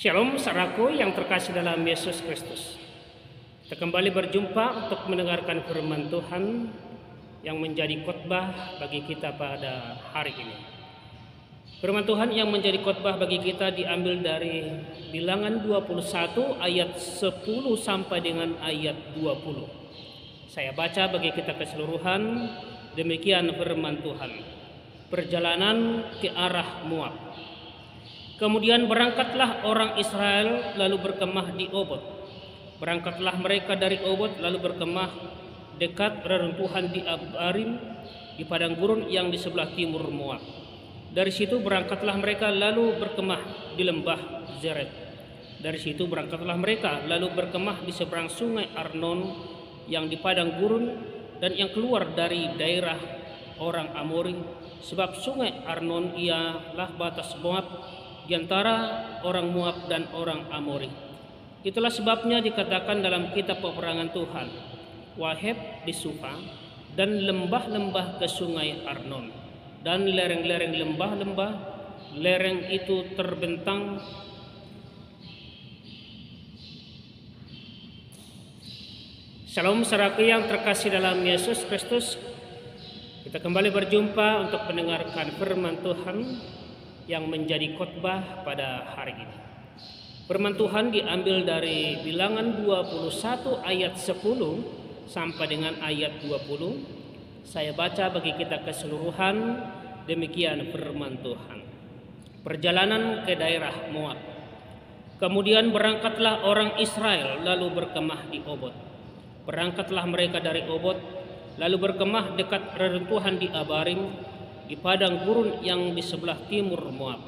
Shalom saudaraku yang terkasih dalam Yesus Kristus. Kita kembali berjumpa untuk mendengarkan firman Tuhan yang menjadi khotbah bagi kita pada hari ini. Firman Tuhan yang menjadi khotbah bagi kita diambil dari Bilangan 21 ayat 10 sampai dengan ayat 20. Saya baca bagi kita keseluruhan. Demikian firman Tuhan. Perjalanan ke arah Moab. Kemudian berangkatlah orang Israel lalu berkemah di Obot. Berangkatlah mereka dari Obot lalu berkemah dekat reruntuhan di Abarim di padang gurun yang di sebelah timur Moab. Dari situ berangkatlah mereka lalu berkemah di lembah Zeret. Dari situ berangkatlah mereka lalu berkemah di seberang sungai Arnon yang di padang gurun dan yang keluar dari daerah orang Amori, sebab sungai Arnon ialah batas Moab di antara orang Moab dan orang Amori. Itulah sebabnya dikatakan dalam kitab peperangan Tuhan, Waheb di Sufa dan lembah-lembah ke sungai Arnon dan lereng-lereng lembah-lembah, lereng itu terbentang Shalom saudaraku yang terkasih dalam Yesus Kristus. Kita kembali berjumpa untuk mendengarkan firman Tuhan yang menjadi khotbah pada hari ini. Firman Tuhan diambil dari Bilangan 21 ayat 10 sampai dengan ayat 20. Saya baca bagi kita keseluruhan. Demikian firman Tuhan. Perjalanan ke daerah Moab. Kemudian berangkatlah orang Israel lalu berkemah di Obot. Berangkatlah mereka dari Obot lalu berkemah dekat reruntuhan di Abarim di padang gurun yang di sebelah timur Moab.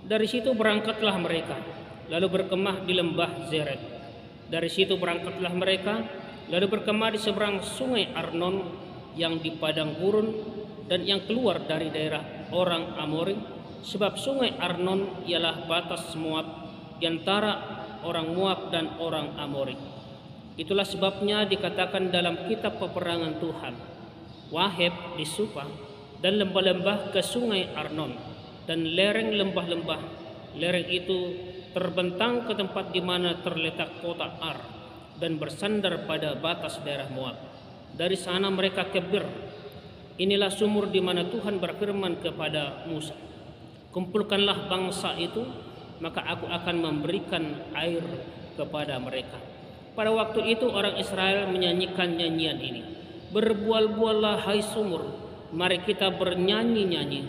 Dari situ berangkatlah mereka lalu berkemah di lembah Zeret. Dari situ berangkatlah mereka lalu berkemah di seberang sungai Arnon yang di padang gurun dan yang keluar dari daerah orang Amori, sebab sungai Arnon ialah batas Moab di antara orang Moab dan orang Amori. Itulah sebabnya dikatakan dalam kitab peperangan Tuhan, Waheb di Sufa dan lembah-lembah ke sungai Arnon dan lereng lembah-lembah, lereng itu terbentang ke tempat di mana terletak kota Ar dan bersandar pada batas daerah Moab. Dari sana mereka ke Bir. Inilah sumur di mana Tuhan berfirman kepada Musa, kumpulkanlah bangsa itu, maka aku akan memberikan air kepada mereka. Pada waktu itu orang Israel menyanyikan nyanyian ini, berbual-buallah hai sumur, mari kita bernyanyi-nyanyi,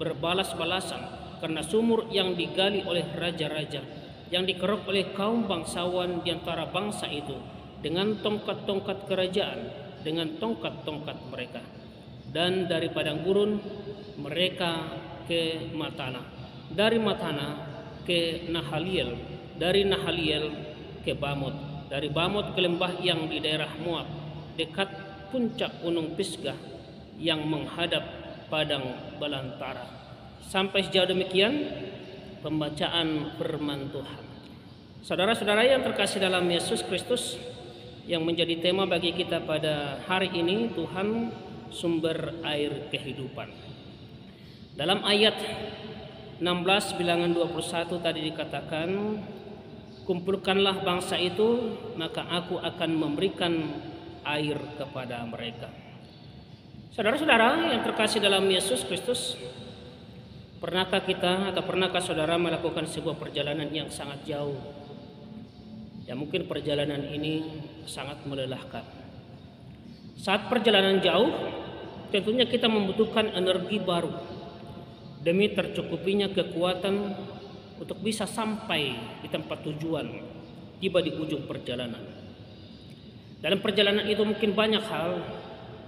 berbalas-balasan, karena sumur yang digali oleh raja-raja, yang dikeruk oleh kaum bangsawan di antara bangsa itu, dengan tongkat-tongkat kerajaan, dengan tongkat-tongkat mereka. Dan dari padang gurun mereka ke Matana, dari Matana ke Nahaliel, dari Nahaliel ke Bamot, dari Bamot ke lembah yang di daerah Moab, dekat puncak gunung Pisgah yang menghadap padang belantara. Sampai sejauh demikian pembacaan firman Tuhan. Saudara-saudara yang terkasih dalam Yesus Kristus, yang menjadi tema bagi kita pada hari ini, Tuhan sumber air kehidupan. Dalam ayat 16 Bilangan 21 tadi dikatakan, kumpulkanlah bangsa itu, maka aku akan memberikan air kepada mereka. Saudara-saudara yang terkasih dalam Yesus Kristus, pernahkah kita atau pernahkah saudara melakukan sebuah perjalanan yang sangat jauh? Ya, mungkin perjalanan ini sangat melelahkan. Saat perjalanan jauh, tentunya kita membutuhkan energi baru demi tercukupinya kekuatan untuk bisa sampai di tempat tujuan, tiba di ujung perjalanan. Dalam perjalanan itu mungkin banyak hal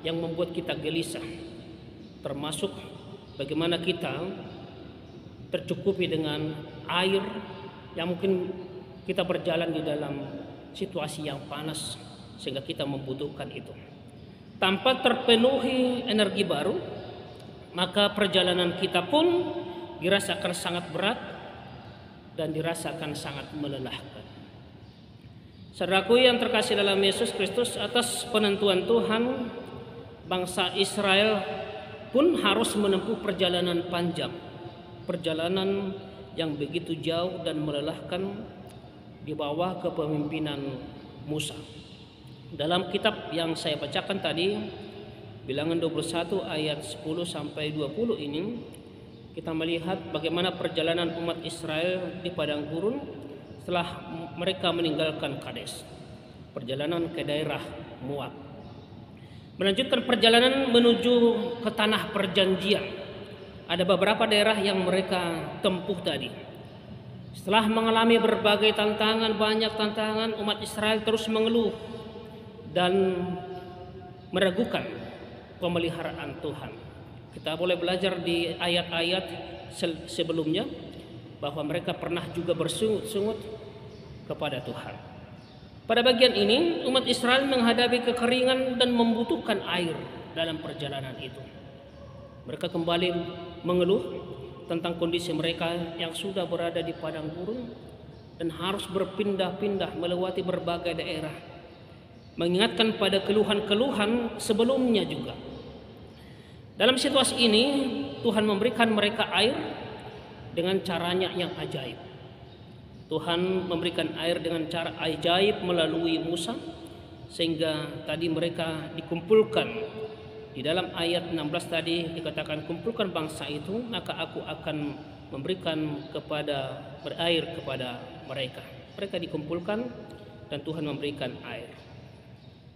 yang membuat kita gelisah, termasuk bagaimana kita tercukupi dengan air yang mungkin kita berjalan di dalam situasi yang panas sehingga kita membutuhkan itu. Tanpa terpenuhi energi baru, maka perjalanan kita pun dirasakan sangat berat dan dirasakan sangat melelahkan. Saudaraku yang terkasih dalam Yesus Kristus, atas penentuan Tuhan, bangsa Israel pun harus menempuh perjalanan panjang, perjalanan yang begitu jauh dan melelahkan di bawah kepemimpinan Musa. Dalam kitab yang saya bacakan tadi, Bilangan 21 ayat 10 sampai 20 ini, kita melihat bagaimana perjalanan umat Israel di padang gurun setelah mereka meninggalkan Kades, perjalanan ke daerah Moab, melanjutkan perjalanan menuju ke tanah perjanjian. Ada beberapa daerah yang mereka tempuh tadi. Setelah mengalami berbagai tantangan, banyak tantangan, umat Israel terus mengeluh dan meragukan pemeliharaan Tuhan. Kita boleh belajar di ayat-ayat sebelumnya bahwa mereka pernah juga bersungut-sungut kepada Tuhan. Pada bagian ini, umat Israel menghadapi kekeringan dan membutuhkan air dalam perjalanan itu. Mereka kembali mengeluh tentang kondisi mereka yang sudah berada di padang gurun dan harus berpindah-pindah melewati berbagai daerah, mengingatkan pada keluhan-keluhan sebelumnya juga. Dalam situasi ini, Tuhan memberikan mereka air dengan caranya yang ajaib. Tuhan memberikan air dengan cara ajaib melalui Musa, sehingga tadi mereka dikumpulkan. Di dalam ayat 16 tadi dikatakan, kumpulkan bangsa itu, maka aku akan memberikan berair kepada mereka. Mereka dikumpulkan dan Tuhan memberikan air.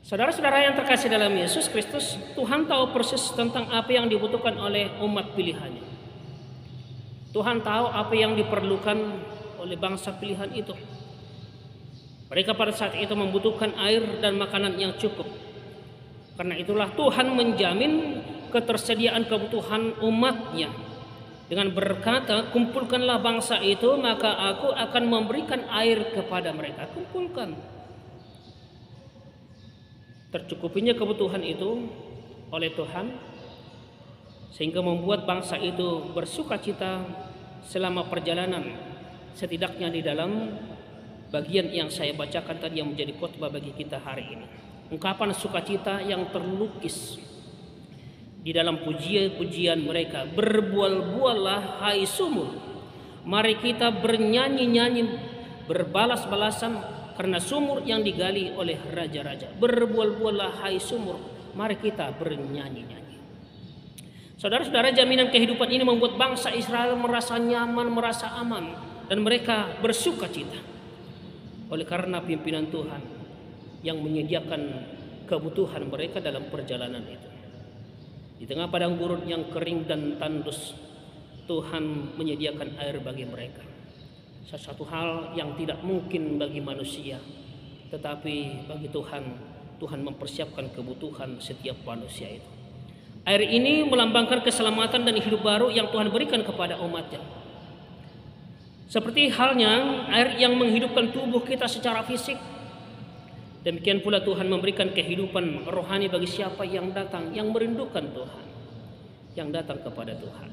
Saudara-saudara yang terkasih dalam Yesus Kristus, Tuhan tahu persis tentang apa yang dibutuhkan oleh umat pilihannya. Tuhan tahu apa yang diperlukan oleh bangsa pilihan itu. Mereka pada saat itu membutuhkan air dan makanan yang cukup. Karena itulah Tuhan menjamin ketersediaan kebutuhan umatnya dengan berkata, kumpulkanlah bangsa itu, maka aku akan memberikan air kepada mereka. Kumpulkan. Tercukupinya kebutuhan itu oleh Tuhan, sehingga membuat bangsa itu bersukacita selama perjalanan, setidaknya di dalam bagian yang saya bacakan tadi yang menjadi khotbah bagi kita hari ini. Ungkapan sukacita yang terlukis di dalam pujian-pujian mereka. Berbual-buallah hai sumur, mari kita bernyanyi-nyanyi, berbalas-balasan karena sumur yang digali oleh raja-raja. Berbual-buallah hai sumur, mari kita bernyanyi-nyanyi. Saudara-saudara, jaminan kehidupan ini membuat bangsa Israel merasa nyaman, merasa aman, dan mereka bersuka cita oleh karena pimpinan Tuhan yang menyediakan kebutuhan mereka dalam perjalanan itu. Di tengah padang gurun yang kering dan tandus, Tuhan menyediakan air bagi mereka. Sesuatu hal yang tidak mungkin bagi manusia, tetapi bagi Tuhan, Tuhan mempersiapkan kebutuhan setiap manusia itu. Air ini melambangkan keselamatan dan hidup baru yang Tuhan berikan kepada umatnya. Seperti halnya air yang menghidupkan tubuh kita secara fisik, demikian pula Tuhan memberikan kehidupan rohani bagi siapa yang datang, yang merindukan Tuhan, yang datang kepada Tuhan.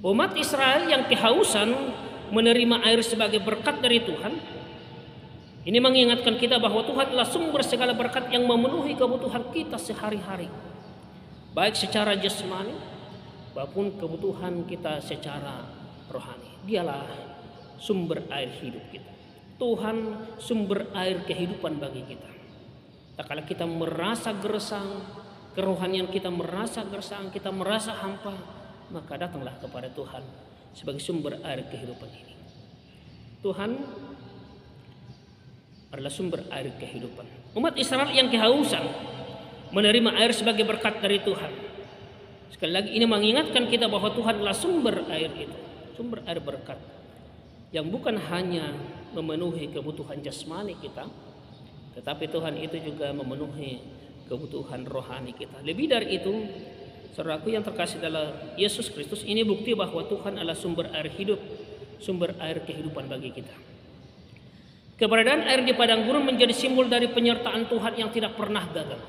Umat Israel yang kehausan menerima air sebagai berkat dari Tuhan, ini mengingatkan kita bahwa Tuhan adalah sumber segala berkat yang memenuhi kebutuhan kita sehari-hari, baik secara jasmani maupun kebutuhan kita secara rohani. Dialah sumber air hidup kita. Tuhan sumber air kehidupan bagi kita. Tak kala kita merasa gersang, kerohanian kita merasa gersang, kita merasa hampa, maka datanglah kepada Tuhan sebagai sumber air kehidupan ini. Tuhan adalah sumber air kehidupan. Umat Israel yang kehausan menerima air sebagai berkat dari Tuhan. Sekali lagi ini mengingatkan kita bahwa Tuhan adalah sumber air itu, sumber air berkat yang bukan hanya memenuhi kebutuhan jasmani kita, tetapi Tuhan itu juga memenuhi kebutuhan rohani kita. Lebih dari itu, saudaraku yang terkasih dalam Yesus Kristus, ini bukti bahwa Tuhan adalah sumber air hidup, sumber air kehidupan bagi kita. Keberadaan air di padang gurun menjadi simbol dari penyertaan Tuhan yang tidak pernah gagal.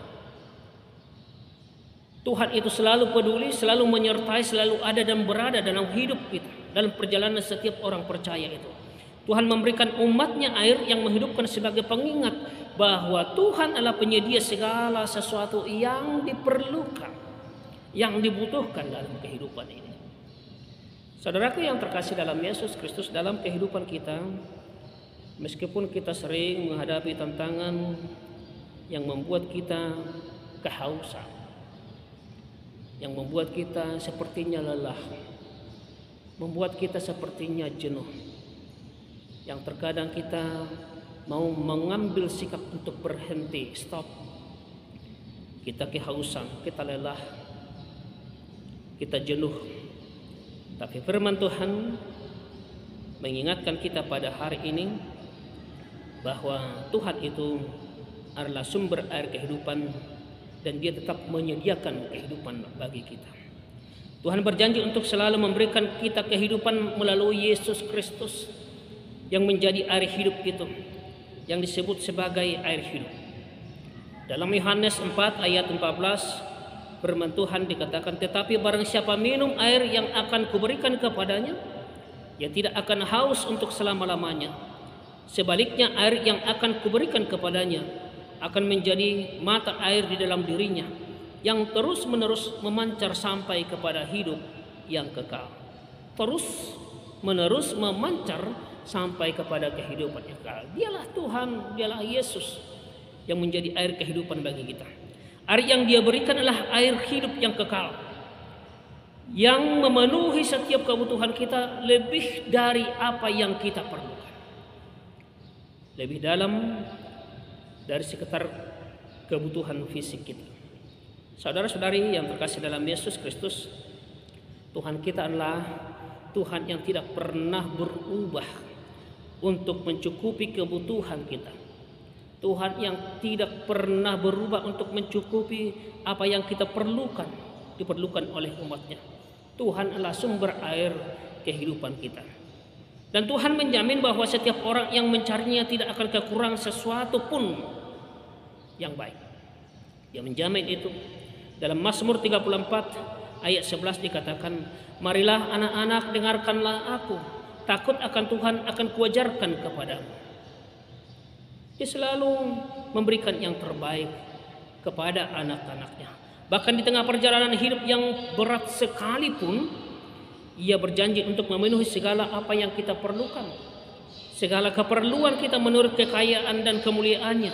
Tuhan itu selalu peduli, selalu menyertai, selalu ada dan berada dalam hidup kita, dalam perjalanan setiap orang percaya itu. Tuhan memberikan umatnya air yang menghidupkan sebagai pengingat bahwa Tuhan adalah penyedia segala sesuatu yang diperlukan, yang dibutuhkan dalam kehidupan ini. Saudaraku yang terkasih dalam Yesus Kristus, dalam kehidupan kita, meskipun kita sering menghadapi tantangan yang membuat kita kehausan, yang membuat kita sepertinya lelah, membuat kita sepertinya jenuh, yang terkadang kita mau mengambil sikap untuk berhenti, stop. Kita kehausan, kita lelah, kita jenuh. Tapi firman Tuhan mengingatkan kita pada hari ini bahwa Tuhan itu adalah sumber air kehidupan dan Dia tetap menyediakan kehidupan bagi kita. Tuhan berjanji untuk selalu memberikan kita kehidupan melalui Yesus Kristus yang menjadi air hidup itu, yang disebut sebagai air hidup. Dalam Yohanes 4 ayat 14 firman Tuhan dikatakan, tetapi barang siapa minum air yang akan kuberikan kepadanya, ia tidak akan haus untuk selama-lamanya. Sebaliknya air yang akan kuberikan kepadanya akan menjadi mata air di dalam dirinya, yang terus-menerus memancar sampai kepada hidup yang kekal. Terus-menerus memancar sampai kepada kehidupan yang kekal. Dialah Tuhan, dialah Yesus yang menjadi air kehidupan bagi kita. Air yang Dia berikan adalah air hidup yang kekal, yang memenuhi setiap kebutuhan kita lebih dari apa yang kita perlukan, lebih dalam dari sekitar kebutuhan fisik kita. Saudara-saudari yang terkasih dalam Yesus Kristus, Tuhan kita adalah Tuhan yang tidak pernah berubah untuk mencukupi kebutuhan kita. Tuhan yang tidak pernah berubah untuk mencukupi apa yang kita diperlukan oleh umatnya. Tuhan adalah sumber air kehidupan kita. Dan Tuhan menjamin bahwa setiap orang yang mencarinya tidak akan kekurangan sesuatu pun yang baik. Dia menjamin itu. Dalam Mazmur 34 ayat 11 dikatakan, marilah anak-anak, dengarkanlah aku, takut akan Tuhan akan kuajarkan kepadamu. Dia selalu memberikan yang terbaik kepada anak-anaknya. Bahkan di tengah perjalanan hidup yang berat sekalipun, Ia berjanji untuk memenuhi segala apa yang kita perlukan. Segala keperluan kita menurut kekayaan dan kemuliaannya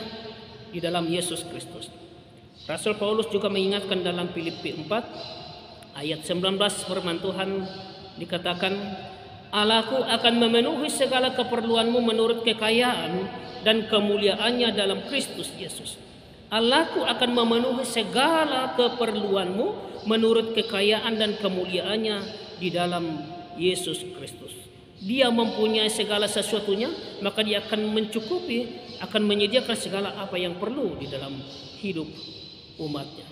di dalam Yesus Kristus. Rasul Paulus juga mengingatkan dalam Filipi 4 ayat 19 firman Tuhan dikatakan, Allahku akan memenuhi segala keperluanmu menurut kekayaan dan kemuliaannya dalam Kristus Yesus. Allahku akan memenuhi segala keperluanmu menurut kekayaan dan kemuliaannya di dalam Yesus Kristus. Dia mempunyai segala sesuatunya, maka Dia akan mencukupi, akan menyediakan segala apa yang perlu di dalam hidup umatnya.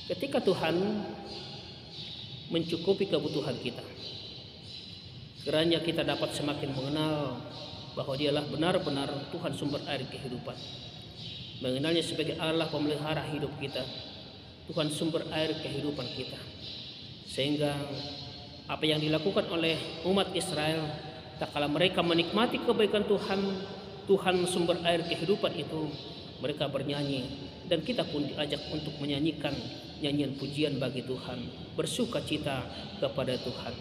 Ketika Tuhan mencukupi kebutuhan kita, kiranya kita dapat semakin mengenal bahwa Dialah benar-benar Tuhan sumber air kehidupan. Mengenalnya sebagai Allah pemelihara hidup kita, Tuhan sumber air kehidupan kita. Sehingga apa yang dilakukan oleh umat Israel, tak kala mereka menikmati kebaikan Tuhan, Tuhan sumber air kehidupan itu, mereka bernyanyi. Dan kita pun diajak untuk menyanyikan nyanyian pujian bagi Tuhan, bersuka cita kepada Tuhan.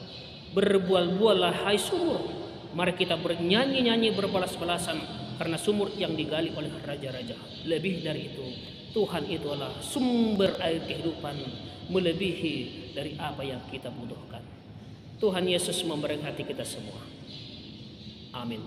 Berbual-buallah hai sumur, mari kita bernyanyi-nyanyi berbalas-balasan karena sumur yang digali oleh raja-raja. Lebih dari itu, Tuhan itu adalah sumber air kehidupan melebihi dari apa yang kita butuhkan. Tuhan Yesus memberkati kita semua. Amin.